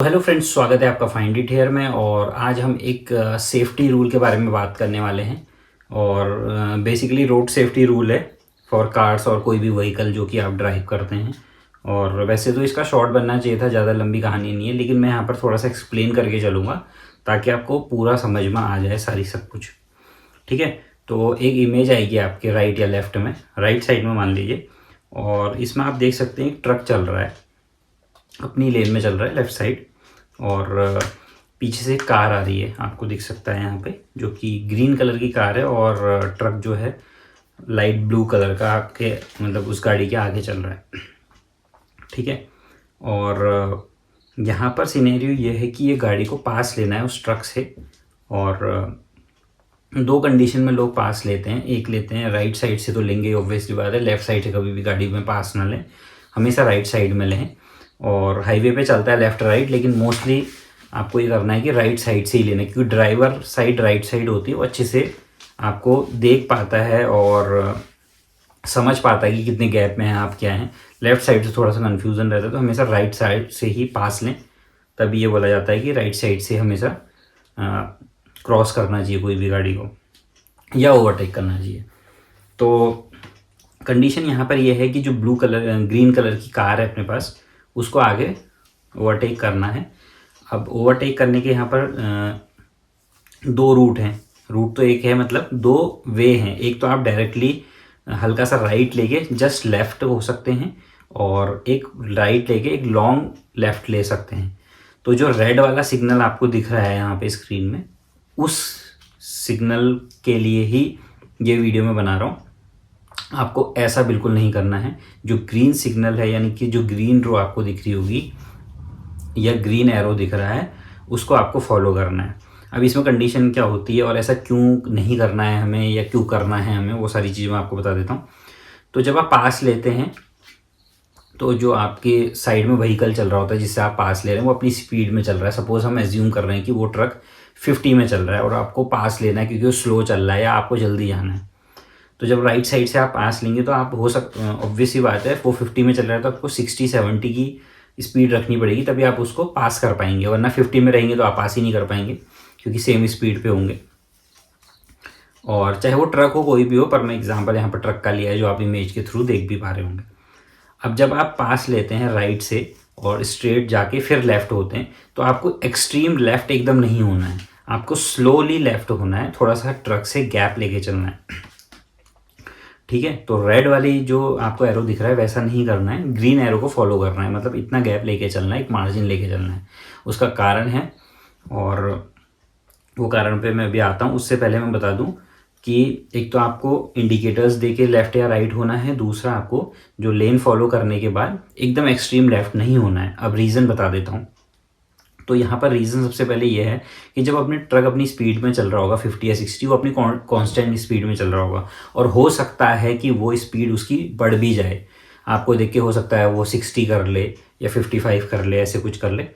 Hello friends, स्वागत है आपका फाइंड इट हेयर में। और आज हम एक सेफ्टी रूल के बारे में बात करने वाले हैं। और बेसिकली रोड सेफ्टी रूल है फॉर कार्स और कोई भी व्हीकल जो कि आप ड्राइव करते हैं। और वैसे तो इसका शॉर्ट बनना चाहिए था, ज़्यादा लंबी कहानी नहीं है, लेकिन मैं यहाँ पर थोड़ा सा एक्सप्लेन करके चलूँगा ताकि आपको पूरा समझ में आ जाए सारी सब कुछ। ठीक है, तो एक इमेज आएगी आपके राइट या लेफ्ट में, राइट साइड में मान लीजिए। और इसमें आप देख सकते हैं एक ट्रक चल रहा है, अपनी लेन में चल रहा है लेफ़्ट साइड। और पीछे से एक कार आ रही है, आपको दिख सकता है यहाँ पे, जो कि ग्रीन कलर की कार है। और ट्रक जो है लाइट ब्लू कलर का आपके मतलब उस गाड़ी के आगे चल रहा है। ठीक है, और यहाँ पर सिनेरियो ये है कि ये गाड़ी को पास लेना है उस ट्रक से। और दो कंडीशन में लोग पास लेते हैं। एक लेते हैं राइट साइड से, तो लेंगे ऑब्वियसली बात है, लेफ़्ट साइड से कभी भी गाड़ी में पास ना लें, हमेशा राइट साइड में लें। और हाईवे पे चलता है लेफ़्ट राइट, लेकिन मोस्टली आपको ये करना है कि राइट साइड से ही लेना है, क्योंकि ड्राइवर साइड राइट साइड होती है, वो अच्छे से आपको देख पाता है और समझ पाता है कि कितने गैप में हैं आप, क्या हैं। लेफ़्ट साइड से थोड़ा सा कन्फ्यूज़न रहता है, तो हमेशा राइट साइड से ही पास लें। तभी ये बोला जाता है कि राइट साइड से हमेशा क्रॉस करना चाहिए कोई भी गाड़ी को, या ओवरटेक करना चाहिए। तो कंडीशन यहाँ पर यह है कि जो ग्रीन कलर की कार है अपने पास, उसको आगे ओवरटेक करना है। अब ओवरटेक करने के यहाँ पर दो रूट हैं। रूट तो एक है, मतलब दो वे हैं। एक तो आप डायरेक्टली हल्का सा राइट लेके जस्ट लेफ़्ट हो सकते हैं, और एक राइट लेके एक लॉन्ग लेफ़्ट ले सकते हैं। तो जो रेड वाला सिग्नल आपको दिख रहा है यहाँ पे स्क्रीन में, उस सिग्नल के लिए ही ये वीडियो मैं बना रहा हूँ। आपको ऐसा बिल्कुल नहीं करना है। जो ग्रीन सिग्नल है, यानी कि जो ग्रीन रो आपको दिख रही होगी या ग्रीन एरो दिख रहा है, उसको आपको फॉलो करना है। अब इसमें कंडीशन क्या होती है और ऐसा क्यों नहीं करना है हमें, या क्यों करना है हमें, वो सारी चीज़ें मैं आपको बता देता हूँ। तो जब आप पास लेते हैं, तो जो आपके साइड में व्हीकल चल रहा होता है जिससे आप पास ले रहे हैं, वो अपनी स्पीड में चल रहा है। सपोज़ हम एज्यूम कर रहे हैं कि वो ट्रक 50 में चल रहा है और आपको पास लेना है क्योंकि वो स्लो चल रहा है या आपको जल्दी जाना है। तो जब राइट साइड से आप पास लेंगे, तो आप ऑब्वियस ही बात है, वो 50 में चल रहा है तो आपको 60-70 की स्पीड रखनी पड़ेगी, तभी आप उसको पास कर पाएंगे। वरना 50 में रहेंगे तो आप पास ही नहीं कर पाएंगे, क्योंकि सेम स्पीड पे होंगे। और चाहे वो ट्रक हो, कोई भी हो, पर मैं एग्जांपल यहाँ पर ट्रक का लिया है, जो आप इमेज के थ्रू देख भी पा रहे होंगे। अब जब आप पास लेते हैं राइट से और स्ट्रेट जाके फिर लेफ़्ट होते हैं, तो आपको एक्सट्रीम लेफ़्ट एकदम नहीं होना है, आपको स्लोली लेफ़्ट होना है, थोड़ा सा ट्रक से गैप लेके चलना है। ठीक है, तो रेड वाली जो आपको एरो दिख रहा है वैसा नहीं करना है, ग्रीन एरो को फॉलो करना है। मतलब इतना गैप लेके चलना है, एक मार्जिन लेके चलना है। उसका कारण है, और वो कारण पे मैं अभी आता हूँ। उससे पहले मैं बता दूँ कि एक तो आपको इंडिकेटर्स देके लेफ़्ट या राइट होना है, दूसरा आपको जो लेन फॉलो करने के बाद एकदम एक्सट्रीम लेफ़्ट नहीं होना है। अब रीज़न बता देता हूँ। तो यहाँ पर रीज़न सबसे पहले ये है कि जब अपने ट्रक अपनी स्पीड में चल रहा होगा 50 या 60, वो अपनी कांस्टेंट स्पीड में चल रहा होगा, और हो सकता है कि वो स्पीड उसकी बढ़ भी जाए। आपको देख के हो सकता है वो 60 कर ले या 55 कर ले, ऐसे कुछ कर ले,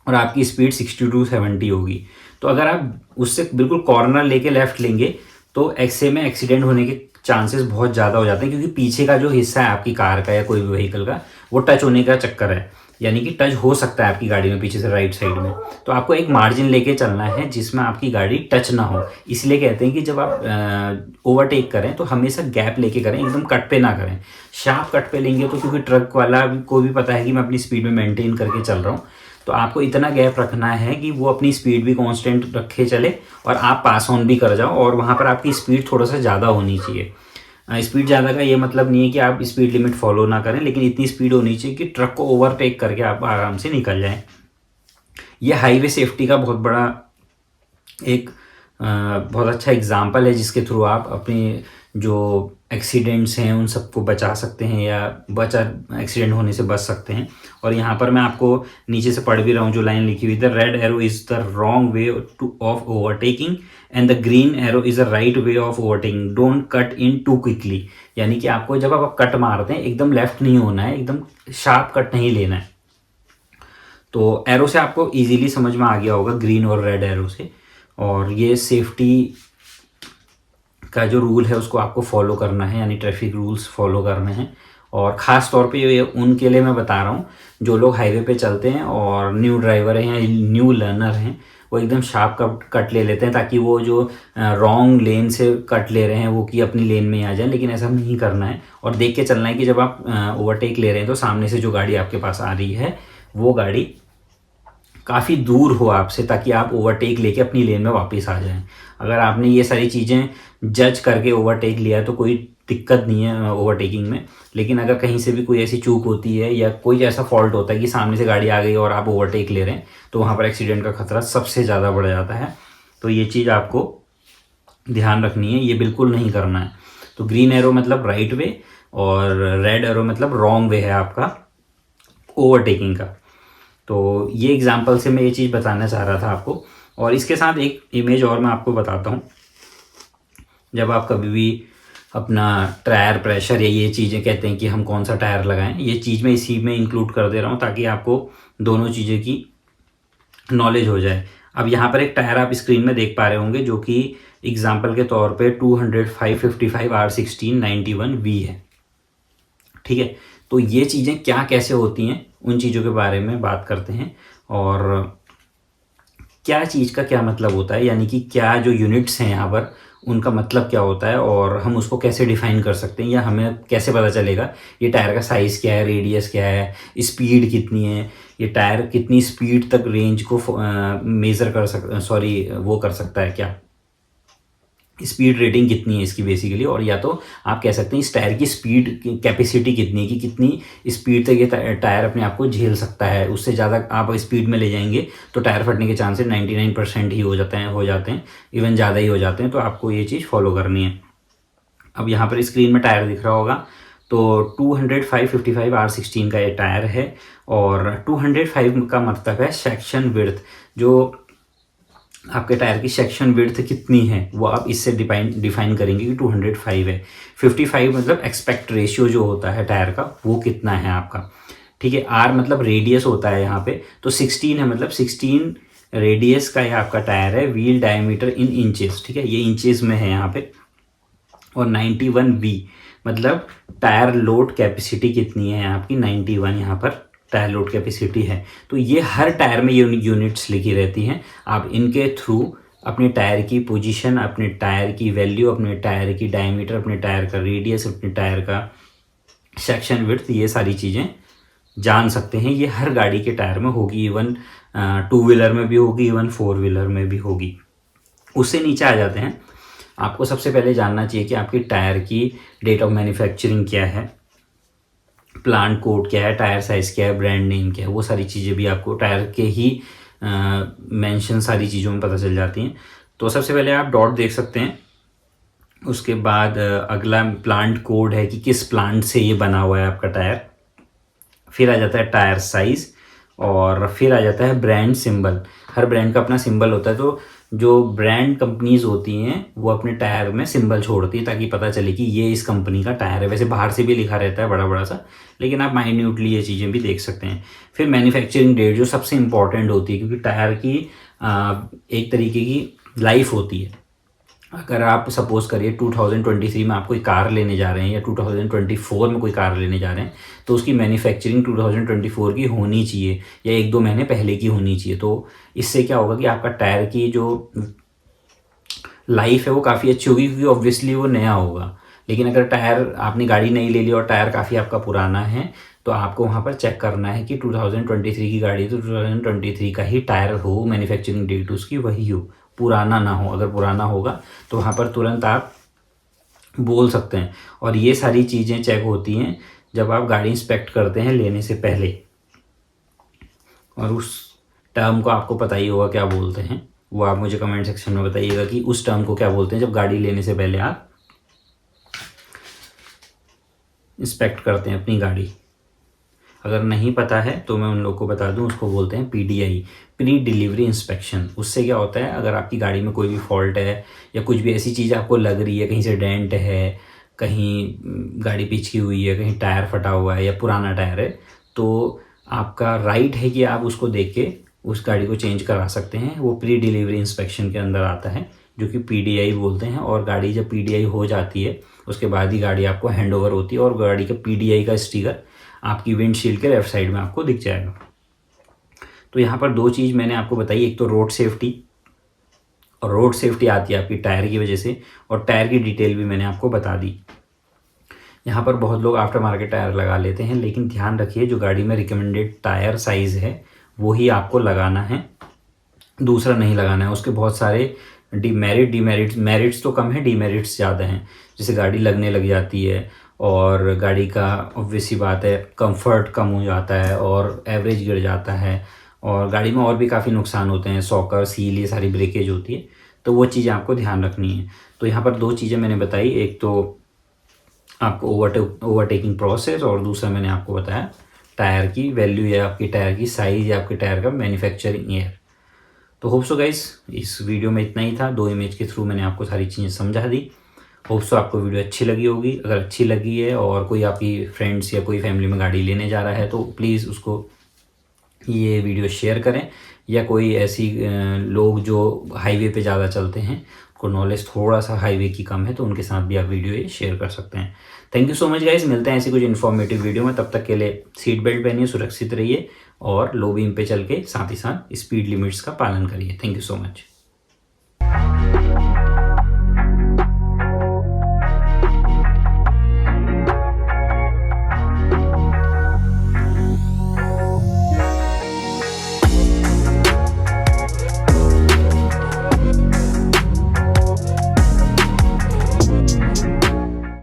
और आपकी स्पीड 60 to 70 होगी। तो अगर आप उससे बिल्कुल कॉर्नर लेके लेफ़्ट लेंगे, तो ऐसे में एक्सीडेंट होने के चांसेस बहुत ज़्यादा हो जाते हैं, क्योंकि पीछे का जो हिस्सा है आपकी कार का या कोई भी व्हीकल का, वो टच होने का चक्कर है, यानी कि टच हो सकता है आपकी गाड़ी में पीछे से राइट साइड में। तो आपको एक मार्जिन लेके चलना है जिसमें आपकी गाड़ी टच ना हो। इसलिए कहते हैं कि जब आप ओवरटेक करें तो हमेशा गैप लेके करें, एकदम कट पे ना करें। शार्प कट पे लेंगे तो, क्योंकि ट्रक वाला को भी पता है कि मैं अपनी स्पीड में मेंटेन करके चल रहा हूँ, तो आपको इतना गैप रखना है कि वो अपनी स्पीड भी कांस्टेंट रखे चले और आप पास ऑन भी कर जाओ। और वहाँ पर आपकी स्पीड थोड़ा सा ज़्यादा होनी चाहिए। स्पीड ज़्यादा का ये मतलब नहीं है कि आप स्पीड लिमिट फॉलो ना करें, लेकिन इतनी स्पीड होनी चाहिए कि ट्रक को ओवरटेक करके आप आराम से निकल जाएं। ये हाईवे सेफ्टी का बहुत बड़ा एक बहुत अच्छा एग्जाम्पल है, जिसके थ्रू आप अपने जो एक्सीडेंट्स हैं उन सबको बचा सकते हैं, या एक्सीडेंट होने से बच सकते हैं। और यहाँ पर मैं आपको नीचे से पढ़ भी रहा हूँ जो लाइन लिखी हुई, the red arrow is the wrong way of overtaking and the green arrow is a right way of overtaking, don't cut in too quickly. यानी कि आपको जब आप कट मारते हैं, एकदम लेफ्ट नहीं होना है, एकदम शार्प कट नहीं लेना है। तो एरो से आपको ईजिली समझ में आ गया होगा, ग्रीन और रेड एरो से। और ये सेफ्टी का जो रूल है उसको आपको फॉलो करना है, यानी ट्रैफिक रूल्स फॉलो करने हैं। और ख़ास तौर पे ये उनके लिए मैं बता रहा हूँ जो लोग हाईवे पे चलते हैं और न्यू ड्राइवर हैं या न्यू लर्नर हैं, वो एकदम शार्प कट ले लेते हैं ताकि वो जो रॉन्ग लेन से कट ले रहे हैं वो कि अपनी लेन में आ जाए। लेकिन ऐसा नहीं करना है और देख के चलना है कि जब आप ओवरटेक ले रहे हैं तो सामने से जो गाड़ी आपके पास आ रही है वो गाड़ी काफ़ी दूर हो आपसे, ताकि आप ओवरटेक लेके अपनी लेन में वापस आ जाएं। अगर आपने ये सारी चीज़ें जज करके ओवरटेक लिया है तो कोई दिक्कत नहीं है ओवरटेकिंग में। लेकिन अगर कहीं से भी कोई ऐसी चूक होती है या कोई ऐसा फॉल्ट होता है कि सामने से गाड़ी आ गई और आप ओवरटेक ले रहे हैं तो वहाँ पर एक्सीडेंट का खतरा सबसे ज़्यादा बढ़ जाता है। तो ये चीज़ आपको ध्यान रखनी है, ये बिल्कुल नहीं करना है। तो ग्रीन एरो मतलब राइट वे और रेड एरो मतलब रॉन्ग वे है आपका ओवरटेकिंग का। तो ये एग्जाम्पल से मैं ये चीज़ बताना चाह रहा था आपको। और इसके साथ एक इमेज और मैं आपको बताता हूँ। जब आप कभी भी अपना टायर प्रेशर या ये चीज़ें कहते हैं कि हम कौन सा टायर लगाएं, ये चीज़ मैं इसी में इंक्लूड कर दे रहा हूँ ताकि आपको दोनों चीज़ें की नॉलेज हो जाए। अब यहाँ पर एक टायर आप स्क्रीन में देख पा रहे होंगे जो कि एग्जाम्पल के तौर पे 200/555 R16 91V है, ठीक है। तो ये चीज़ें क्या कैसे होती हैं उन चीज़ों के बारे में बात करते हैं और क्या चीज़ का क्या मतलब होता है, यानी कि क्या जो यूनिट्स हैं यहाँ पर उनका मतलब क्या होता है और हम उसको कैसे डिफाइन कर सकते हैं या हमें कैसे पता चलेगा ये टायर का साइज़ क्या है, रेडियस क्या है, स्पीड कितनी है, ये टायर कितनी स्पीड तक रेंज को मेज़र कर सकता है, क्या स्पीड रेटिंग कितनी है इसकी बेसिकली। और या तो आप कह सकते हैं इस टायर की स्पीड कैपेसिटी कितनी है कि कितनी स्पीड तक ये टायर अपने आप को झेल सकता है। उससे ज़्यादा आप स्पीड में ले जाएंगे तो टायर फटने के चांसेस 99% ही हो जाते हैं, इवन ज़्यादा ही हो जाते हैं। तो आपको ये चीज़ फॉलो करनी है। अब यहाँ पर स्क्रीन में टायर दिख रहा होगा, तो 200/555 R16 का ये टायर है और 205 का मतलब है सेक्शन विड्थ। जो आपके टायर की सेक्शन विड्थ कितनी है वो आप इससे डिफाइन करेंगे कि 205 है। 55 मतलब एक्सपेक्ट रेशियो जो होता है टायर का वो कितना है आपका, ठीक है। आर मतलब रेडियस होता है यहाँ पे, तो 16 है मतलब 16 रेडियस का ये आपका टायर है। व्हील डायमीटर इन इंचेस, ठीक है, ये इंचेस में है यहाँ पे। और 91V मतलब टायर लोड कैपेसिटी कितनी है आपकी, 91 यहाँ पर टायर लोड कैपेसिटी है। तो ये हर टायर में यूनिट्स लिखी रहती हैं। आप इनके थ्रू अपने टायर की पोजीशन, अपने टायर की वैल्यू, अपने टायर की डायमीटर, अपने टायर का रेडियस, अपने टायर का सेक्शन विड्थ, ये सारी चीज़ें जान सकते हैं। ये हर गाड़ी के टायर में होगी, इवन 2 व्हीलर में भी होगी, इवन 4 व्हीलर में भी होगी। उससे नीचे आ जाते हैं, आपको सबसे पहले जानना चाहिए कि आपकी टायर की डेट ऑफ मैन्युफैक्चरिंग क्या है, प्लांट कोड क्या है, टायर साइज़ क्या है, ब्रांड नेम क्या है, वो सारी चीज़ें भी आपको टायर के ही मेंशन सारी चीज़ों में पता चल जाती हैं। तो सबसे पहले आप डॉट देख सकते हैं। उसके बाद अगला प्लांट कोड है कि किस प्लांट से ये बना हुआ है आपका टायर। फिर आ जाता है टायर साइज़ और फिर आ जाता है ब्रांड सिंबल। हर ब्रांड का अपना सिंबल होता है, तो जो ब्रांड कंपनीज होती हैं वो अपने टायर में सिंबल छोड़ती है ताकि पता चले कि ये इस कंपनी का टायर है। वैसे बाहर से भी लिखा रहता है बड़ा बड़ा सा, लेकिन आप माइन्यूटली ये चीज़ें भी देख सकते हैं। फिर मैन्युफैक्चरिंग डेट जो सबसे इंपॉर्टेंट होती है, क्योंकि टायर की एक तरीके की लाइफ होती है। अगर आप सपोज़ करिए 2023 में आप कोई कार लेने जा रहे हैं या 2024 में कोई कार लेने जा रहे हैं, तो उसकी मैन्युफैक्चरिंग 2024 की होनी चाहिए या 1-2 महीने पहले की होनी चाहिए। तो इससे क्या होगा कि आपका टायर की जो लाइफ है वो काफ़ी अच्छी होगी, क्योंकि ऑब्वियसली वो नया होगा। लेकिन अगर टायर आपने गाड़ी नई ले ली और टायर काफ़ी आपका पुराना है, तो आपको वहाँ पर चेक करना है कि 2023 की गाड़ी तो 2023 का ही टायर हो, मैन्युफैक्चरिंग डेट उसकी वही हो, पुराना ना हो। अगर पुराना होगा तो वहाँ पर तुरंत आप बोल सकते हैं। और ये सारी चीज़ें चेक होती हैं जब आप गाड़ी इंस्पेक्ट करते हैं लेने से पहले। और उस टर्म को आपको पता ही होगा क्या बोलते हैं, वो आप मुझे कमेंट सेक्शन में बताइएगा कि उस टर्म को क्या बोलते हैं जब गाड़ी लेने से पहले आप इंस्पेक्ट करते हैं अपनी गाड़ी। अगर नहीं पता है तो मैं उन लोगों को बता दूं, उसको बोलते हैं PDI, प्री डिलीवरी इंस्पेक्शन। उससे क्या होता है, अगर आपकी गाड़ी में कोई भी फॉल्ट है या कुछ भी ऐसी चीज़ आपको लग रही है, कहीं से डेंट है, कहीं गाड़ी पिचकी हुई है, कहीं टायर फटा हुआ है या पुराना टायर है, तो आपका राइट है कि आप उसको देख के उस गाड़ी को चेंज करा सकते हैं। वो प्री डिलीवरी इंस्पेक्शन के अंदर आता है, जो कि PDI बोलते हैं। और गाड़ी जब PDI हो जाती है उसके बाद ही गाड़ी आपको हैंड ओवर होती है और गाड़ी का PDI का स्टिकर आपकी विंडशील्ड के लेफ्ट साइड में आपको दिख जाएगा। तो यहाँ पर 2 चीज़ मैंने आपको बताई, एक तो रोड सेफ्टी, और रोड सेफ्टी आती है आपकी टायर की वजह से, और टायर की डिटेल भी मैंने आपको बता दी। यहाँ पर बहुत लोग आफ्टर मार्केट टायर लगा लेते हैं, लेकिन ध्यान रखिए जो गाड़ी में रिकमेंडेड टायर साइज़ है वो ही आपको लगाना है, दूसरा नहीं लगाना है। उसके बहुत सारे मेरिट्स तो कम है, डीमेरिट्स ज़्यादा हैं। जैसे गाड़ी लगने लग जाती है और गाड़ी का ऑब्वियस सी बात है कंफर्ट कम हो जाता है और एवरेज गिर जाता है, और गाड़ी में और भी काफ़ी नुकसान होते हैं, सॉकर, सील, ये सारी ब्रेकेज होती है। तो वो चीज़ें आपको ध्यान रखनी है। तो यहाँ पर 2 चीज़ें मैंने बताई, एक तो आपको ओवरटेकिंग प्रोसेस, और दूसरा मैंने आपको बताया टायर की वैल्यू या आपकी टायर की साइज़ या आपके टायर का मैन्युफैक्चरिंग ईयर। तो होप सो गाइस इस वीडियो में इतना ही था। 2 इमेज के थ्रू मैंने आपको सारी चीज़ें समझा दी। होप सो आपको वीडियो अच्छी लगी होगी। अगर अच्छी लगी है और कोई आपकी फ्रेंड्स या कोई फैमिली में गाड़ी लेने जा रहा है तो प्लीज़ उसको ये वीडियो शेयर करें, या कोई ऐसी लोग जो हाईवे पे ज़्यादा चलते हैं, को नॉलेज थोड़ा सा हाईवे की कम है, तो उनके साथ भी आप वीडियो ये शेयर कर सकते हैं। Thank you so much guys, मिलते हैं ऐसी कुछ इन्फॉर्मेटिव वीडियो में। तब तक के लिए सीट बेल्ट पहनिए, सुरक्षित रहिए और लो बीम पे चल के साथ ही साथ स्पीड लिमिट्स का पालन करिए। Thank you so much.